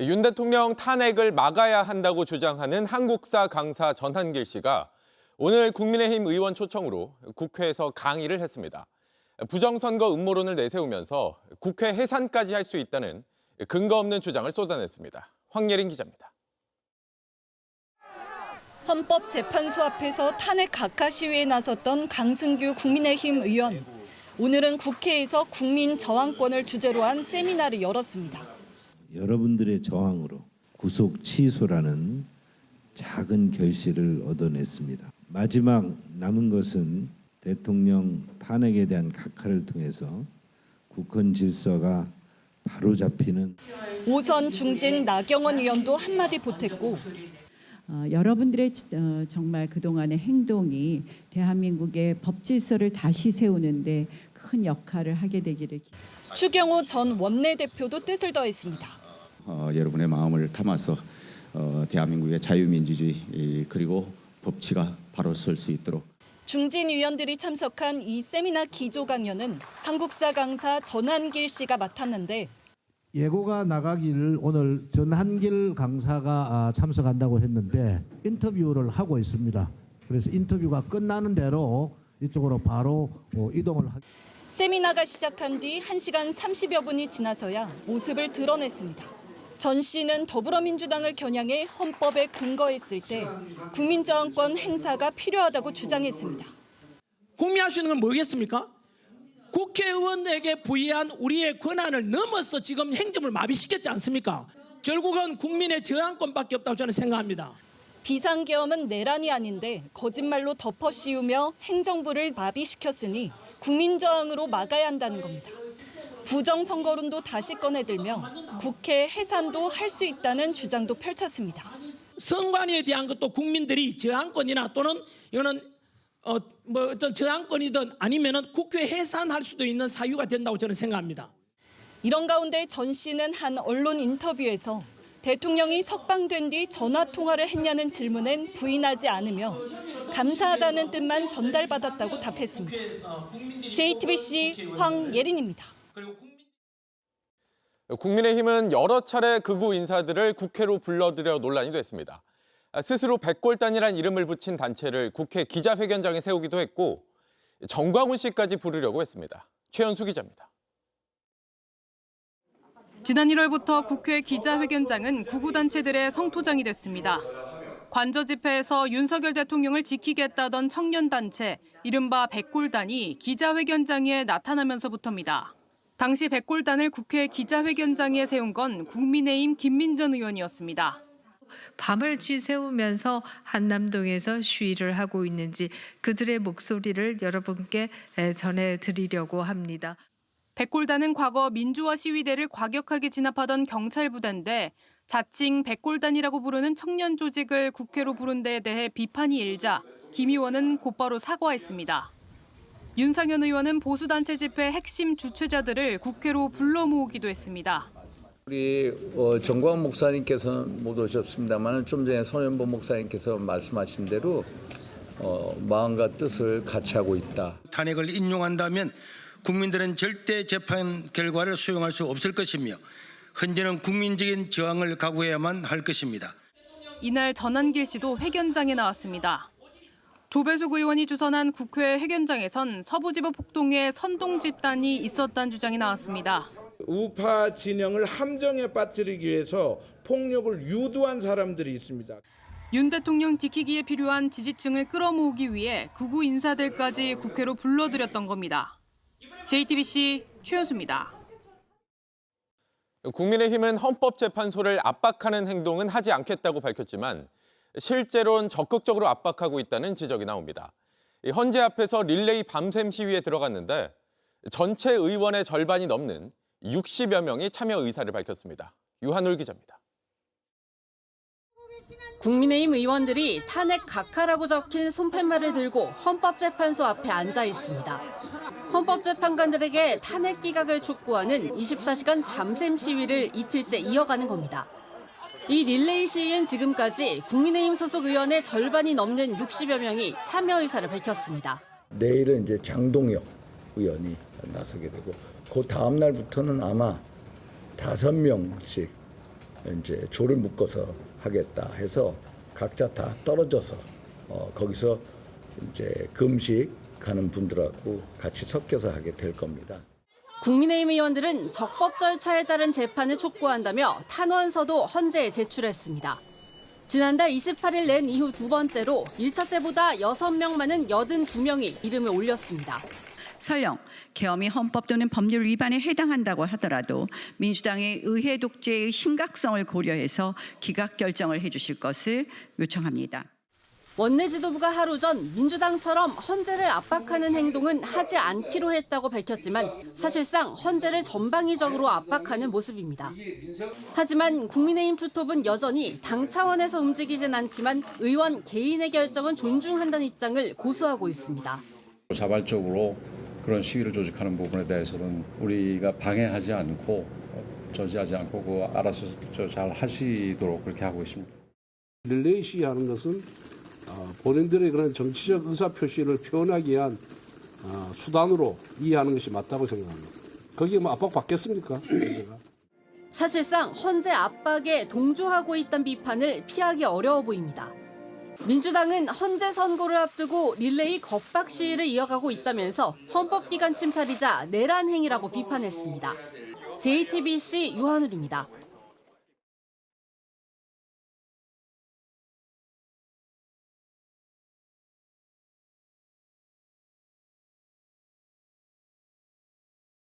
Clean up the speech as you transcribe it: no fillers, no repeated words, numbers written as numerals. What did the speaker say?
윤 대통령 탄핵을 막아야 한다고 주장하는 한국사 강사 전한길 씨가 오늘 국민의힘 의원 초청으로 국회에서 강의를 했습니다. 부정선거 음모론을 내세우면서 국회 해산까지 할 수 있다는 근거 없는 주장을 쏟아냈습니다. 황예린 기자입니다. 헌법재판소 앞에서 탄핵 각하 시위에 나섰던 강승규 국민의힘 의원. 오늘은 국회에서 국민 저항권을 주제로 한 세미나를 열었습니다. 여러분들의 저항으로 구속 취소라는 작은 결실을 얻어냈습니다. 마지막 남은 것은 대통령 탄핵에 대한 각하를 통해서 국헌 질서가 바로잡히는. 오선 중진 나경원 의원도 한마디 보탰고 여러분들의 정말 그동안의 행동이 대한민국의 법 질서를 다시 세우는데 큰 역할을 하게 되기를. 추경호 전 원내대표도 뜻을 더했습니다. 여러분의 마음을 담아서 대한민국의 자유민주주의 그리고 법치가 바로 설 수 있도록. 중진 의원들이 참석한 이 세미나 기조 강연은 한국사 강사 전한길 씨가 맡았는데 예고가 나가기를 오늘 전한길 강사가 참석한다고 했는데 인터뷰를 하고 있습니다. 그래서 인터뷰가 끝나는 대로 이쪽으로 바로 이동을 하겠습니다. 세미나가 시작한 뒤 1시간 30여 분이 지나서야 모습을 드러냈습니다. 전 씨는 더불어민주당을 겨냥해 헌법에 근거했을 때 국민저항권 행사가 필요하다고 주장했습니다. 국민할 수 있는 건 뭐겠습니까? 국회의원에게 부여한 우리의 권한을 넘어서 지금 행정을 마비시켰지 않습니까? 결국은 국민의 저항권밖에 없다고 저는 생각합니다. 비상계엄은 내란이 아닌데 거짓말로 덮어 씌우며 행정부를 마비시켰으니 국민저항으로 막아야 한다는 겁니다. 부정선거론도 다시 꺼내들며 국회 해산도 할 수 있다는 주장도 펼쳤습니다. 선관위에 대한 것도 국민들이 저항권이나 또는 이거는 어떤 저항권이든 아니면은 국회 해산할 수도 있는 사유가 된다고 저는 생각합니다. 이런 가운데 전 씨는 한 언론 인터뷰에서 대통령이 석방된 뒤 전화 통화를 했냐는 질문엔 부인하지 않으며 감사하다는 뜻만 전달받았다고 답했습니다. JTBC 황예린입니다. 국민의힘은 여러 차례 극우 인사들을 국회로 불러들여 논란이 됐습니다. 스스로 백골단이란 이름을 붙인 단체를 국회 기자회견장에 세우기도 했고 정광훈 씨까지 부르려고 했습니다. 최연수 기자입니다. 지난 1월부터 국회 기자회견장은 극우단체들의 성토장이 됐습니다. 관저 집회에서 윤석열 대통령을 지키겠다던 청년단체, 이른바 백골단이 기자회견장에 나타나면서부터입니다. 당시 백골단을 국회 기자회견장에 세운 건 국민의힘 김민전 의원이었습니다. 밤을 쥐세우면서 한남동에서 시위를 하고 있는지 그들의 목소리를 여러분께 전해드리려고 합니다. 백골단은 과거 민주화 시위대를 과격하게 진압하던 경찰부대인데 자칭 백골단이라고 부르는 청년 조직을 국회로 부른 데에 대해 비판이 일자 김 의원은 곧바로 사과했습니다. 윤상현 의원은 보수단체 집회 핵심 주최자들을 국회로 불러 모으기도 했습니다. 우리 정광훈 목사님께서는 못 오셨습니다만 좀 전에 손현보 목사님께서 말씀하신 대로 마음과 뜻을 같이 하고 있다. 탄핵을 인용한다면 국민들은 절대 재판 결과를 수용할 수 없을 것이며 현재는 국민적인 저항을 각오해야만 할 것입니다. 이날 전한길 씨도 회견장에 나왔습니다. 조배숙 의원이 주선한 국회 회견장에선 서부지법 폭동에 선동 집단이 있었다는 주장이 나왔습니다. 우파 진영을 함정에 빠뜨리기 위해서 폭력을 유도한 사람들이 있습니다. 윤 대통령 지키기에 필요한 지지층을 끌어모으기 위해 극우 인사들까지 국회로 불러들였던 겁니다. JTBC 최연수입니다. 국민의힘은 헌법재판소를 압박하는 행동은 하지 않겠다고 밝혔지만 실제로는 적극적으로 압박하고 있다는 지적이 나옵니다. 헌재 앞에서 릴레이 밤샘 시위에 들어갔는데 전체 의원의 절반이 넘는 60여 명이 참여 의사를 밝혔습니다. 유한울 기자입니다. 국민의힘 의원들이 탄핵 각하라고 적힌 손팻말을 들고 헌법재판소 앞에 앉아 있습니다. 헌법재판관들에게 탄핵 기각을 촉구하는 24시간 밤샘 시위를 이틀째 이어가는 겁니다. 이 릴레이 시위엔 지금까지 국민의힘 소속 의원의 절반이 넘는 60여 명이 참여 의사를 밝혔습니다. 내일은 이제 장동혁 의원이 나서게 되고 그 다음 날부터는 아마 5명씩 이제 조를 묶어서 하겠다 해서 각자 다 떨어져서 거기서 이제 금식하는 분들하고 같이 섞여서 하게 될 겁니다. 국민의힘 의원들은 적법 절차에 따른 재판을 촉구한다며 탄원서도 헌재에 제출했습니다. 지난달 28일 낸 이후 두 번째로 1차 때보다 6명 많은 82명이 이름을 올렸습니다. 설령 계엄이 헌법 또는 법률 위반에 해당한다고 하더라도 민주당의 의회 독재의 심각성을 고려해서 기각 결정을 해주실 것을 요청합니다. 원내 지도부가 하루 전 민주당처럼 헌재를 압박하는 행동은 하지 않기로 했다고 밝혔지만 사실상 헌재를 전방위적으로 압박하는 모습입니다. 하지만 국민의힘 투톱은 여전히 당 차원에서 움직이진 않지만 의원 개인의 결정은 존중한다는 입장을 고수하고 있습니다. 자발적으로 그런 시위를 조직하는 부분에 대해서는 우리가 방해하지 않고 저지하지 않고 그거 알아서 잘 하시도록 그렇게 하고 있습니다. 릴레이 시위하는 것은 본인들의 그런 정치적 의사표시를 표현하기 위한 수단으로 이해하는 것이 맞다고 생각합니다. 거기에 뭐 압박받겠습니까? 사실상 헌재 압박에 동조하고 있다는 비판을 피하기 어려워 보입니다. 민주당은 헌재 선고를 앞두고 릴레이 겁박 시위를 이어가고 있다면서 헌법기관 침탈이자 내란 행위라고 비판했습니다. JTBC 유한울입니다.